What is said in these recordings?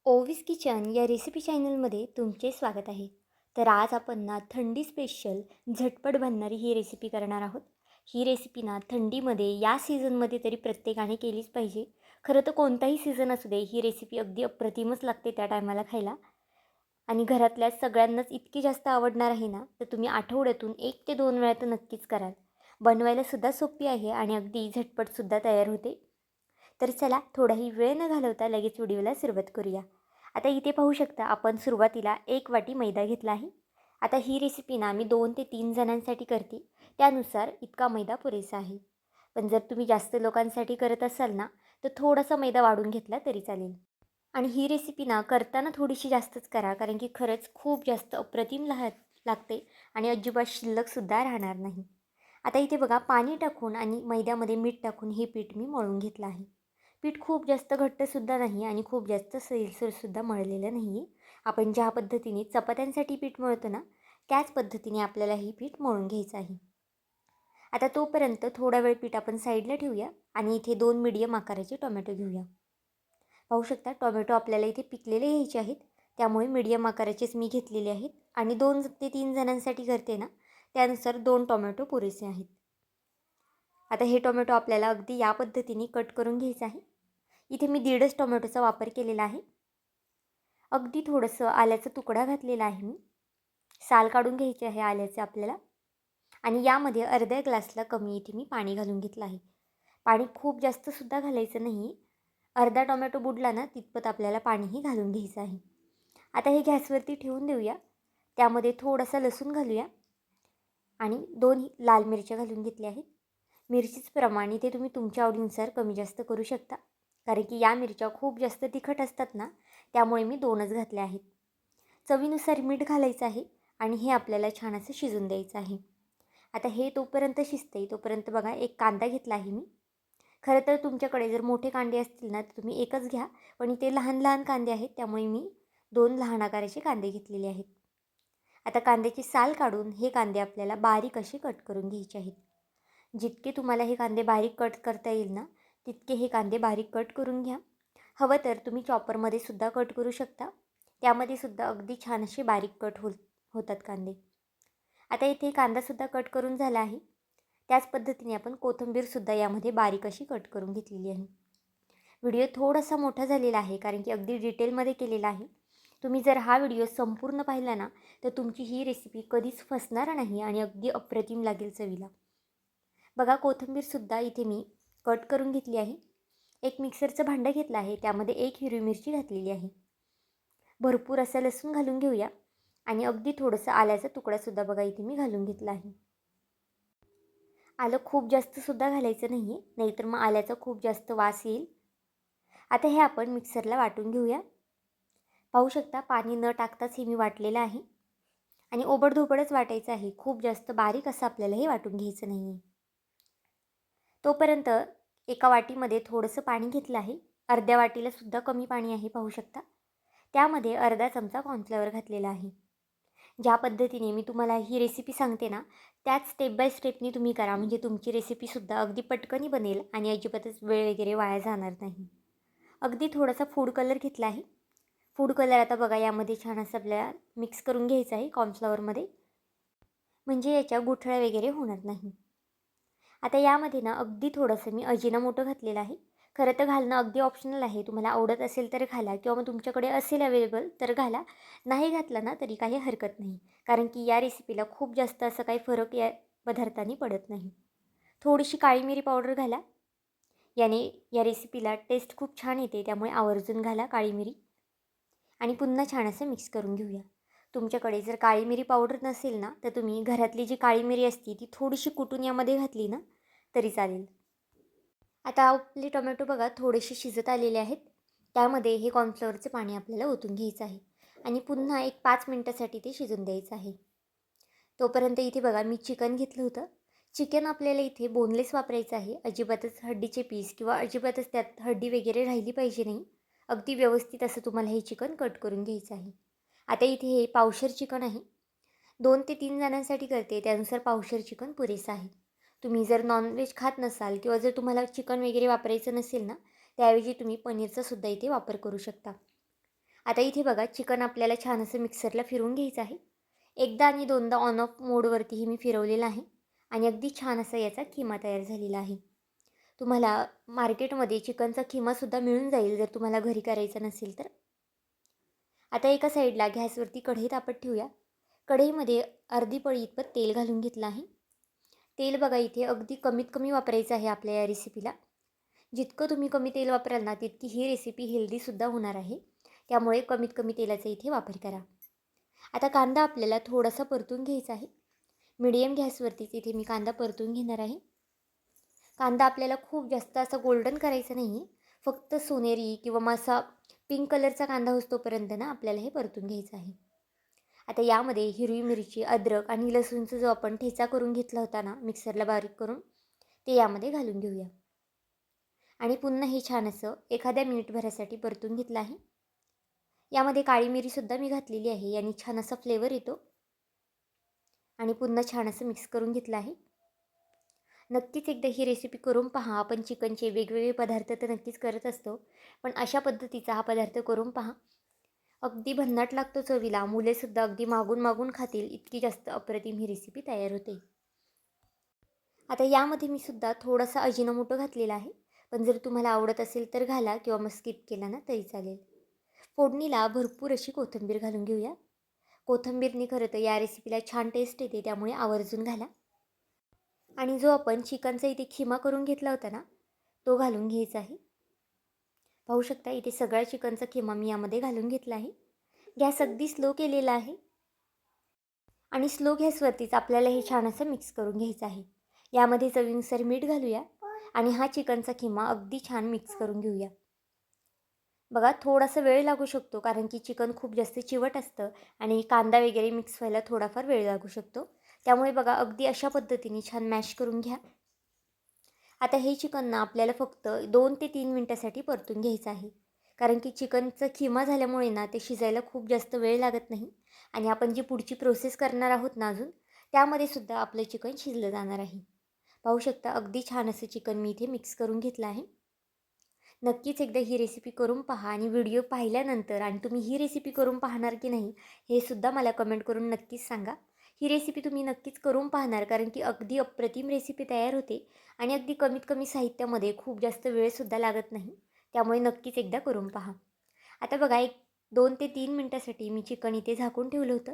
ओवीस kitchen या recipe चॅनलमध्ये तुमचे स्वागत आहे. तर आज आपण ना थंडी स्पेशल झटपट बनणारी ही रेसिपी करणार आहोत. ही रेसिपी ना थंडीमध्ये या सीझनमध्ये तरी प्रत्येकाने केलीच पाहिजे. खरं तर कोणताही सीझन असू दे, ही रेसिपी अगदी अप्रतिमच लागते त्या टायमाला खायला. आणि घरातल्या सगळ्यांनाच इतकी जास्त आवडणार आहे ना, तर तुम्ही आठवड्यातून 1 ते 2 वेळा तर नक्कीच कराल. बनवायला सुद्धा सोपी आहे आणि अगदी झटपटसुद्धा तयार होते. तर चला थोडाही वेळ न घालवता लगेच व्हिडिओला सुरुवात करूया. आता इथे पाहू शकता आपण सुरुवातीला 1 वाटी मैदा घेतला आहे. आता ही रेसिपी ना मी 2 ते 3 जणांसाठी करते. त्यानुसार इतका मैदा पुरेसा आहे. पण जर तुम्ही जास्त लोकांसाठी करत असाल ना, तर थोडासा मैदा वाढून घेतला तरी चालेल. आणि ही रेसिपी ना करताना थोडीशी जास्तच करा, कारण की खरंच खूप जास्त अप्रतिम लागते आणि अजिबात शिल्लकसुद्धा राहणार नाही. आता इथे बघा पाणी टाकून आणि मैद्यामध्ये मीठ टाकून हे पीठ मी मळून घेतलं आहे. पीठ खूप जास्त घट्टसुद्धा नाही आणि खूप जास्त सैलसरसुद्धा मळलेलं नाही आहे. आपण ज्या पद्धतीने चपात्यांसाठी पीठ मळतो ना, त्याच पद्धतीने आपल्याला हे पीठ मळून घ्यायचं आहे. आता तोपर्यंत थोडा वेळ पीठ आपण साईडला ठेवूया आणि इथे 2 मीडियम आकाराचे टोमॅटो घेऊया. पाहू शकता टोमॅटो आपल्याला इथे पिकलेले घ्यायचे आहेत. त्यामुळे मीडियम आकाराचेच मी घेतलेले आहेत आणि 2 ते 3 जणांसाठी करते ना, त्यानुसार 2 टोमॅटो पुरेसे आहेत. आता हे टोमॅटो आपल्याला अगदी या पद्धतीने कट करून घ्यायचं आहे. इथे मी 1.5च टोमॅटोचा वापर केलेला आहे. अगदी थोडंसं आल्याचा तुकडा घातलेला आहे मी. साल काढून घ्यायचे आहे आल्याचे आपल्याला आणि यामध्ये अर्ध्या ग्लासला कमी इथे मी पाणी घालून घेतलं आहे. पाणी खूप जास्तसुद्धा घालायचं नाही. अर्धा टोमॅटो बुडला ना, तितपत आपल्याला पाणीही घालून घ्यायचं आहे. आता हे गॅसवरती ठेवून देऊया. त्यामध्ये थोडासा लसूण घालूया आणि 2 लाल मिरच्या घालून घेतल्या आहेत. मिरचीचं प्रमाण इथे तुम्ही तुमच्या आवडीनुसार कमी जास्त करू शकता. कारण की या मिरच्या खूप जास्त तिखट असतात ना, त्यामुळे मी 2च घातल्या आहेत. चवीनुसार मीठ घालायचं आहे आणि हे आपल्याला छान असं शिजून द्यायचं आहे. आता हे तोपर्यंत शिजते तोपर्यंत बघा एक कांदा घेतला आहे मी. खरं तर तुमच्याकडे जर मोठे कांदे असतील ना, तर तुम्ही एकच घ्या. पण इथे लहान-लहान कांदे आहेत, त्यामुळे मी 2 लहान आकाराचे कांदे घेतलेले आहेत. आता कांद्याची साल काढून हे कांदे आपल्याला बारीक असे कट करून घ्यायचे आहेत. जितके तुम्हाला हे कांदे बारीक कट करता येईल ना, तितके हे कांदे बारीक कट करून घ्या. हवं तर तुम्ही चॉपरमध्ये सुद्धा कट करू शकता. त्यामध्ये सुद्धा अगदी छान असे बारीक कट होतात कांदे. आता इथे कांदासुद्धा कट करून झाला आहे. त्याच पद्धतीने आपण कोथिंबीरसुद्धा यामध्ये बारीक अशी कट करून घेतलेली आहे. व्हिडिओ थोडासा मोठा झालेला आहे, कारण की अगदी डिटेलमध्ये केलेला आहे. तुम्ही जर हा व्हिडिओ संपूर्ण पाहिला ना, तर तुमची ही रेसिपी कधीच फसणार नाही आणि अगदी अप्रतिम लागेल चवीला. बघा कोथिंबीरसुद्धा इथे मी कट करून घेतली आहे. एक मिक्सरचं भांडं घेतलं आहे. त्यामध्ये 1 हिरवी मिरची घातलेली आहे. भरपूर असा लसूण घालून घेऊया आणि अगदी थोडंसं आल्याचा तुकडासुद्धा बघा इथे मी घालून घेतला आहे. आलं खूप जास्तसुद्धा घालायचं नाही आहे, नाहीतर मग आल्याचा खूप जास्त वास येईल. आता हे आपण मिक्सरला वाटून घेऊया. पाहू शकता पाणी न टाकताच हे मी वाटलेलं आहे आणि ओबडधोबडच वाटायचं आहे. खूप जास्त बारीक असं आपल्याला हे वाटून घ्यायचं नाही आहे. तोपर्यंत एका वाटीमध्ये थोडंसं पाणी घेतलं आहे. अर्ध्या वाटीला सुद्धा कमी पाणी आहे पाहू शकता. त्यामध्ये अर्धा चमचा कॉर्नफ्लॉवर घातलेला आहे. ज्या पद्धतीने मी तुम्हाला ही रेसिपी सांगते ना, त्याच स्टेप बाय स्टेपनी तुम्ही करा. म्हणजे तुमची रेसिपीसुद्धा अगदी पटकनी बनेल आणि अजिबातच वेळ वगैरे वाया जाणार नाही. अगदी थोडासा फूड कलर घेतला आहे. फूड कलर आता बघा यामध्ये छान असं आपल्याला मिक्स करून घ्यायचं आहे कॉर्नफ्लॉवरमध्ये, म्हणजे याच्या गुठळ्या वगैरे होणार नाही. आता यामध्ये ना अगदी थोडंसं मी अजिनोमोटो घातलेलं आहे. खरं तर घालणं अगदी ऑप्शनल आहे. तुम्हाला आवडत असेल तर घाला किंवा मग तुमच्याकडे असेल अवेलेबल तर घाला. नाही घातलं ना तरी काही हरकत नाही. कारण की या रेसिपीला खूप जास्त असं काही फरक या पदार्थांनी पडत नाही. थोडीशी काळी मिरी पावडर घाला. याने या रेसिपीला टेस्ट खूप छान येते, त्यामुळे आवर्जून घाला काळी मिरी आणि पुन्हा छान असं मिक्स करून घेऊया. तुमच्याकडे जर काळी मिरी पावडर नसेल ना, तर तुम्ही घरातली जी काळी मिरी असते ती थोडीशी कुटून यामध्ये घातली ना तरी चालेल. आता आपले टोमॅटो बघा थोडेसे शिजत आलेले आहेत. त्यामध्ये हे कॉर्नफ्लॉवरचं पाणी आपल्याला ओतून घ्यायचं आहे आणि पुन्हा एक 5 मिनिटासाठी ते शिजून द्यायचं आहे. तोपर्यंत इथे बघा मी चिकन घेतलं होतं. चिकन आपल्याला इथे बोनलेस वापरायचं आहे. अजिबातच हड्डीचे पीस किंवा अजिबातच त्यात हड्डी वगैरे राहिली पाहिजे नाही. अगदी व्यवस्थित असं तुम्हाला हे चिकन कट करून घ्यायचं आहे. आता इथे हे पावशेर चिकन आहे. 2 ते 3 जणांसाठी करते, त्यानुसार पावशेर चिकन पुरेसं आहे. तुम्ही जर नॉनव्हेज खात नसाल किंवा जर तुम्हाला चिकन वगैरे वापरायचं नसेल ना, त्याऐवजी तुम्ही पनीरचा सुद्धा इथे वापर करू शकता. आता इथे बघा चिकन आपल्याला छान असं मिक्सरला फिरवून घ्यायचं आहे. एकदा आणि दोनदा ऑन ऑफ मोडवरतीही मी फिरवलेलं आहे आणि अगदी छान असा याचा खिमा तयार झालेला आहे. तुम्हाला मार्केटमध्ये चिकनचा खिमासुद्धा मिळून जाईल जर तुम्हाला घरी करायचा नसेल तर. आता एका साईडला गॅसवरती कढई तापत ठेवूया. कढईमध्ये अर्धी पळी इतपत तेल घालून घेतलं आहे. तेल बघा इथे अगदी कमीत कमी वापरायचं आहे आपल्या या रेसिपीला. जितकं तुम्ही कमी तेल वापराल ना तितकी ही रेसिपी हेल्दीसुद्धा होणार आहे. त्यामुळे कमीत कमी तेलाचा इथे वापर करा. आता कांदा आपल्याला थोडासा परतून घ्यायचा आहे. मीडियम गॅसवरतीच इथे मी कांदा परतून घेणार आहे. कांदा आपल्याला खूप जास्त असा गोल्डन करायचा नाही आहे. फक्त सोनेरी किंवा मग पिंक कलरचा कांदा होतोपर्यंत ना आपल्याला हे परतून घ्यायचं आहे. आता यामध्ये हिरवी मिरची, अद्रक आणि लसूणचा जो आपण ठेचा करून घेतला होता ना मिक्सरला बारीक करून, ते यामध्ये घालून घेऊया. आणि पुन्हा हे छान असं एखाद्या मिनिटभरासाठी परतून घेतलं आहे. यामध्ये काळी मिरीसुद्धा मी घातलेली आहे. याने छान असा फ्लेवर येतो. आणि पुन्हा छान असं मिक्स करून घेतलं आहे. नक्कीच एकदा ही रेसिपी करून पहा. आपण चिकनचे वेगवेगळे पदार्थ तर नक्कीच करत असतो, पण अशा पद्धतीचा हा पदार्थ करून पहा. अगदी भन्नाट लागतो चवीला. मुलेसुद्धा अगदी मागून मागून खातील इतकी जास्त अप्रतिम ही रेसिपी तयार होते. आता यामध्ये मी सुद्धा थोडासा अजिनोमोटो घातलेला आहे, पण जर तुम्हाला आवडत असेल तर घाला किंवा मग स्किप केला ना तरी चालेल. फोडणीला भरपूर अशी कोथिंबीर घालून घेऊया. कोथिंबीरने खरं तर या रेसिपीला छान टेस्ट येते, त्यामुळे आवर्जून घाला. आणि जो आपण चिकनचा इथे खिमा करून घेतला होता ना, तो घालून घ्यायचा आहे. पाहू शकता इथे सगळ्या चिकनचा खिमा मी यामध्ये घालून घेतला आहे. गॅस अगदी स्लो केलेला आहे आणि स्लो गॅसवरतीच आपल्याला हे छान असं मिक्स करून घ्यायचं आहे. यामध्ये चवीनुसार मीठ घालूया आणि हा चिकनचा खिमा अगदी छान मिक्स करून घेऊया. बघा थोडासा वेळ लागू शकतो, कारण की चिकन खूप जास्त चिवट असतं आणि कांदा वगैरे मिक्स व्हायला थोडाफार वेळ लागू शकतो. त्यामुळे बघा अगदी अशा पद्धतीने छान मॅश करून घ्या. आता हे चिकन ना आपल्याला फक्त 2 ते 3 मिनटासाठी परतून घ्यायचं आहे, कारण की चिकनचं खिमा झाल्यामुळे ना ते शिजायला खूप जास्त वेळ लागत नाही आणि आपण जी पुढची प्रोसेस करणार आहोत ना अजून, त्यामध्ये सुद्धा आपलं चिकन शिजलं जाणार आहे. पाहू शकता अगदी छान असं चिकन मी इथे मिक्स करून घेतलं आहे. नक्कीच एकदा ही रेसिपी करून पहा आणि व्हिडिओ पाहिल्यानंतर आणि तुम्ही ही रेसिपी करून पाहणार की नाही हे सुद्धा मला कमेंट करून नक्कीच सांगा. ही रेसिपी तुम्ही नक्कीच करून पाहणार, कारण की अगदी अप्रतिम रेसिपी तयार होते आणि अगदी कमीत कमी साहित्यामध्ये खूप जास्त वेळसुद्धा लागत नाही. त्यामुळे नक्कीच एकदा करून पहा. आता बघा 2 ते 3 मिनटासाठी मी चिकन इथे झाकून ठेवलं होतं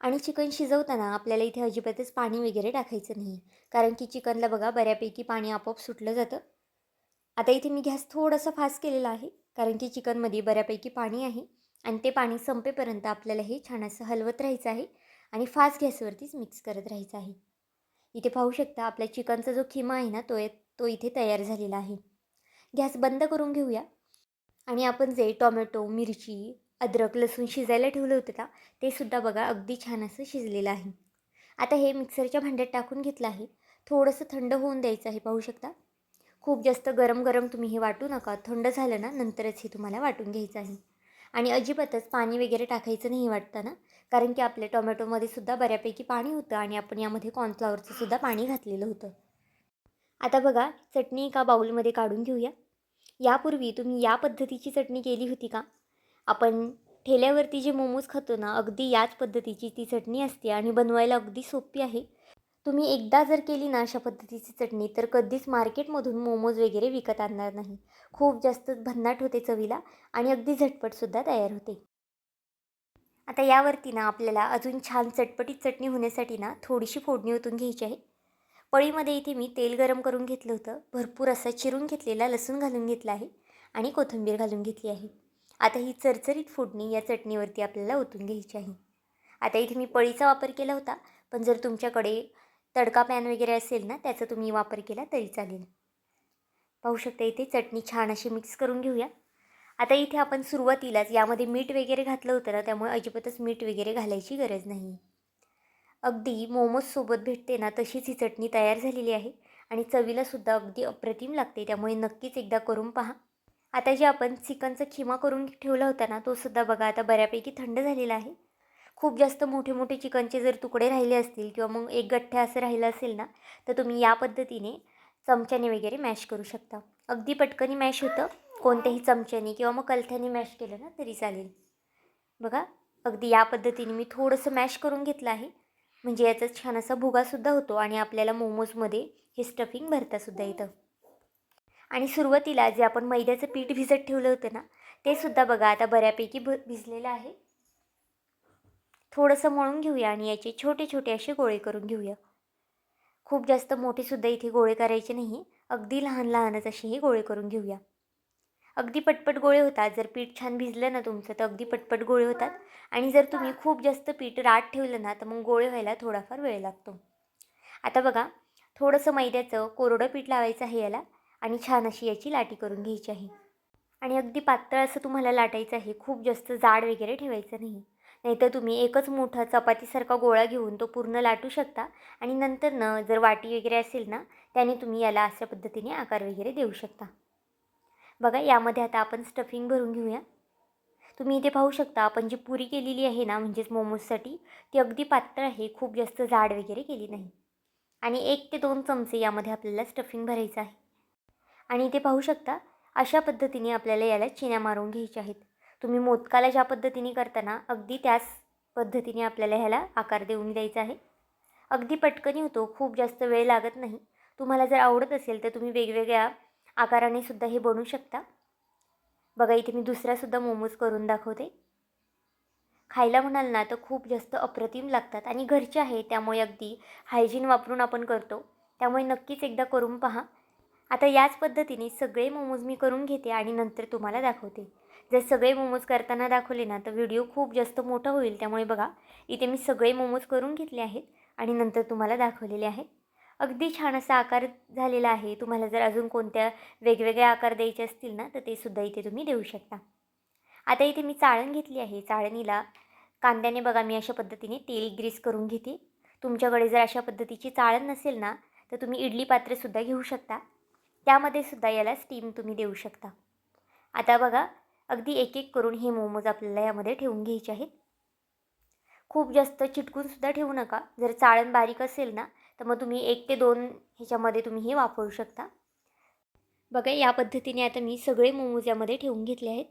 आणि चिकन शिजवताना आपल्याला इथे अजिबातच पाणी वगैरे टाकायचं नाही, कारण की चिकनला बघा बऱ्यापैकी पाणी आपोआप सुटलं जातं. आता इथे मी गॅस थोडासा फास्ट केलेला आहे, कारण की चिकनमध्ये बऱ्यापैकी पाणी आहे आणि ते पाणी संपेपर्यंत आपल्याला हे छान असं हलवत राहायचं आहे आणि फास्ट गॅसवरतीच मिक्स करत राहायचं आहे. इथे पाहू शकता आपल्या चिकनचा जो खिमा आहे ना तो इथे तयार झालेला आहे. गॅस बंद करून घेऊया आणि आपण जे टोमॅटो, मिरची, अद्रक, लसूण शिजायला ठेवलं होतं ना, ते सुद्धा बघा अगदी छान असं शिजलेलं आहे. आता हे मिक्सरच्या भांड्यात टाकून घेतलं आहे. थोडंसं थंड होऊन द्यायचं आहे. पाहू शकता खूप जास्त गरम गरम तुम्ही हे वाटू नका. थंड झालं ना नंतरच हे तुम्हाला वाटून घ्यायचं आहे. आणि अजिबातच पाणी वगैरे टाकायचं नाही वाटतं ना, कारण की आपल्या टोमॅटोमध्ये सुद्धा बऱ्यापैकी पाणी होतं आणि आपण यामध्ये कॉर्नफ्लॉवरचं सुद्धा पाणी घातलेलं होतं. आता बघा चटणी एका बाउलमध्ये काढून घेऊया. यापूर्वी तुम्ही या पद्धतीची चटणी केली होती का? आपण ठेल्यावरती जे मोमोज खातो ना, अगदी याच पद्धतीची ती चटणी असते आणि बनवायला अगदी सोपी आहे. तुम्ही एकदा जर केली ना अशा पद्धतीची चटणी, तर कधीच मार्केटमधून मोमोज वगैरे विकत आणणार नाही. खूप जास्त भन्नाट होते चवीला आणि अगदी झटपटसुद्धा तयार होते. आता यावरती ना आपल्याला अजून छान चटपटीत चटणी होण्यासाठी ना थोडीशी फोडणी ओतून घ्यायची आहे. पळीमध्ये इथे मी तेल गरम करून घेतलं होतं. भरपूर असा चिरून घेतलेला लसूण घालून घेतला आहे आणि कोथिंबीर घालून घेतली आहे. आता ही चरचरीत फोडणी या चटणीवरती आपल्याला ओतून घ्यायची आहे. आता इथे मी पळीचा वापर केला होता, पण जर तुमच्याकडे तडका पॅन वगैरे असेल ना त्याचा तुम्ही वापर केला तरी चालेल. पाहू शकता इथे चटणी छान अशी मिक्स करून घेऊया. आता इथे आपण सुरुवातीलाच यामध्ये मीठ वगैरे घातलं होतं ना, त्यामुळे अजिबातच मीठ वगैरे घालायची गरज नाही. अगदी मोमोजसोबत भेटते ना तशीच ही चटणी तयार झालेली आहे आणि चवीलासुद्धा अगदी अप्रतिम लागते. त्यामुळे नक्कीच एकदा करून पहा. आता जे आपण चिकनचा खिमा करून ठेवला होता ना, तो सुद्धा बघा आता बऱ्यापैकी थंड झालेला आहे. खूप जास्त मोठे मोठे चिकनचे जर तुकडे राहिले असतील किंवा मग एक गठ्ठा असं राहिलं असेल ना, तर तुम्ही या पद्धतीने चमच्याने वगैरे मॅश करू शकता. अगदी पटकनी मॅश होतं कोणत्याही चमच्याने किंवा मग कलथ्याने मॅश केलं ना तरी चालेल. बघा, अगदी या पद्धतीने मी थोडंसं मॅश करून घेतलं आहे. म्हणजे याचा छान असा भुगासुद्धा होतो आणि आपल्याला मोमोजमध्ये हे स्टफिंग भरतासुद्धा येतं. आणि सुरुवातीला जे आपण मैद्याचं पीठ भिजत ठेवलं होतं ना, ते सुद्धा बघा आता बऱ्यापैकी भिजलेलं आहे. थोडंसं मळून घेऊया आणि याचे छोटे छोटे असे गोळे करून घेऊया. खूप जास्त मोठेसुद्धा इथे गोळे करायचे नाही, अगदी लहान लहानच असे हे गोळे करून घेऊया. अगदी पटपट गोळे होतात. जर पीठ छान भिजलं ना तुमचं तर अगदी पटपट गोळे होतात. आणि जर तुम्ही खूप जास्त पीठ रात ठेवलं ना तर मग गोळे व्हायला थोडाफार वेळ लागतो. आता बघा, थोडंसं मैद्याचं कोरडं पीठ लावायचं आहे याला आणि छान अशी याची लाटी करून घ्यायची आहे. आणि अगदी पातळ असं तुम्हाला लाटायचं आहे, खूप जास्त जाड वगैरे ठेवायचं नाही. नाहीतर तुम्ही एकच मोठा चपातीसारखा गोळा घेऊन तो पूर्ण लाटू शकता आणि नंतर जर वाटी वगैरे असेल ना त्याने तुम्ही याला अशा पद्धतीने आकार वगैरे देऊ शकता. बघा, यामध्ये आता आपण स्टफिंग भरून घेऊया. तुम्ही इथे पाहू शकता आपण जी पुरी केलेली आहे ना म्हणजेच मोमोजसाठी, ती अगदी पातळ आहे, खूप जास्त जाड वगैरे केली नाही. आणि 1 ते 2 चमचे यामध्ये आपल्याला स्टफिंग भरायचं आहे. आणि इथे पाहू शकता अशा पद्धतीने आपल्याला याला चिन्या मारून घ्यायच्या आहेत. तुम्ही मोदकाला ज्या पद्धतीने करता ना अगदी त्याच पद्धतीने आपल्याला ह्याला आकार देऊन द्यायचा आहे. अगदी पटकनी होतो, खूप जास्त वेळ लागत नाही. तुम्हाला जर आवडत असेल तर तुम्ही वेगवेगळ्या आकाराने सुद्धा हे बनवू शकता. बघा, इथे मी दुसरासुद्धा मोमोज करून दाखवते. खायला म्हणाल ना तर खूप जास्त अप्रतिम लागतात आणि घरचे आहे त्यामुळे अगदी हायजीन वापरून आपण करतो. त्यामुळे नक्कीच एकदा करून पहा. आता याच पद्धतीने सगळे मोमोज मी करून घेते आणि नंतर तुम्हाला दाखवते. जर सगळे मोमोज करताना दाखवले ना तर व्हिडिओ खूप जास्त मोठा होईल. त्यामुळे बघा, इथे मी सगळे मोमोज करून घेतले आहेत आणि नंतर तुम्हाला दाखवलेले आहेत. अगदी छान असा आकार झालेला आहे. तुम्हाला जर अजून कोणत्या वेगवेगळे आकार द्यायचे असतील ना तर ते सुद्धा इथे तुम्ही देऊ शकता. आता इथे मी चाळण घेतली आहे. चाळणीला कांद्याने बघा मी अशा पद्धतीने तेल ग्रीस करून घेते. तुमच्याकडे जर अशा पद्धतीची चाळण नसेल ना तर तुम्ही इडली पात्रसुद्धा घेऊ शकता. त्यामध्ये सुद्धा याला स्टीम तुम्ही देऊ शकता. आता बघा, अगदी एक एक करून हे मोमोज आपल्याला यामध्ये ठेवून घ्यायचे आहेत. खूप जास्त चिटकूनसुद्धा ठेवू नका. जर चाळण बारीक असेल ना तर मग तुम्ही 1 ते 2 ह्याच्यामध्ये तुम्ही हे वापरू शकता. बघा, या पद्धतीने आता मी सगळे मोमोज यामध्ये ठेवून घेतले आहेत.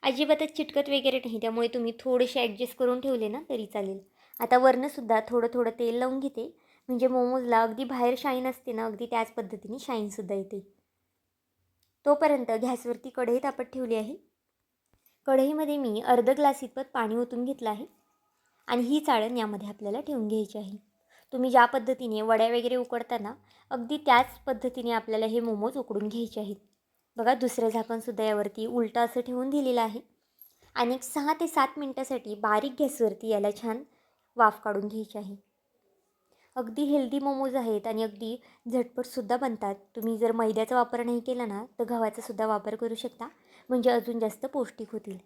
अजिबातच चिटकत वगैरे नाही, त्यामुळे तुम्ही थोडेसे ॲडजस्ट करून ठेवले ना तरी चालेल. आता वरनंसुद्धा थोडं थोडं तेल लावून घेते, म्हणजे मोमोजला अगदी बाहेर शाईन असते ना अगदी त्याच पद्धतीने शाईनसुद्धा येते. तोपर्यंत गॅसवरती कढई तापत ठेवली आहे. कढईमध्ये मी अर्धा ग्लास इतपत पाणी ओतून घेतलं आहे आणि ही चाळण यामध्ये आपल्याला ठेवून घ्यायची आहे. तुम्ही ज्या पद्धतीने वड्या वगैरे उकडताना अगदी त्याच पद्धतीने आपल्याला हे मोमोज उकडून घ्यायचे आहेत. बघा, दुसरं झाकणसुद्धा यावरती उलटं असं ठेवून दिलेलं आहे आणि 6 ते 7 मिनटासाठी बारीक गॅसवरती याला छान वाफ काढून घ्यायची आहे. अगदी हेल्दी मोमोज आहेत आणि अगदी झटपटसुद्धा बनतात. तुम्ही जर मैद्याचा वापर नाही केला ना तर गव्हाचासुद्धा वापर करू शकता, म्हणजे अजून जास्त पौष्टिक होतील.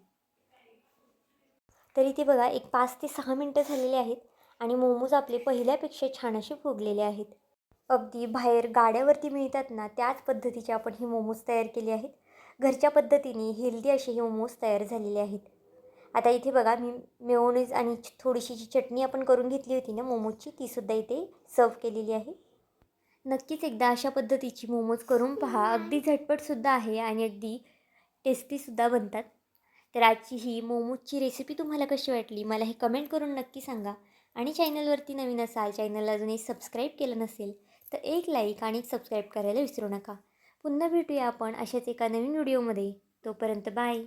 तरी ते बघा, एक 5 ते 6 मिनटं झालेले आहेत आणि मोमोज आपले पहिल्यापेक्षा छान असे फुगलेले आहेत. अगदी बाहेर गाड्यावरती मिळतात ना त्याच पद्धतीचे आपण हे मोमोज तयार केले आहेत. घरच्या पद्धतीने हेल्दी असे हे मोमोज तयार झालेले आहेत. आता इथे बघा, मी मेयोनीज आणि थोडीशी जी चटणी आपण करून घेतली होती ना मोमोजची तीसुद्धा इथे सर्व केलेली आहे. नक्कीच एकदा अशा पद्धतीची मोमोज करून पहा. अगदी झटपटसुद्धा आहे आणि अगदी टेस्टीसुद्धा बनतात. तर आजची ही मोमोजची रेसिपी तुम्हाला कशी वाटली मला हे कमेंट करून नक्की सांगा. आणि चॅनलवरती नवीन असाल, चॅनलला अजूनही सबस्क्राईब केलं नसेल तर एक लाईक आणि सबस्क्राईब करायला विसरू नका. पुन्हा भेटूया आपण अशाच एका नवीन व्हिडिओमध्ये. तोपर्यंत बाय.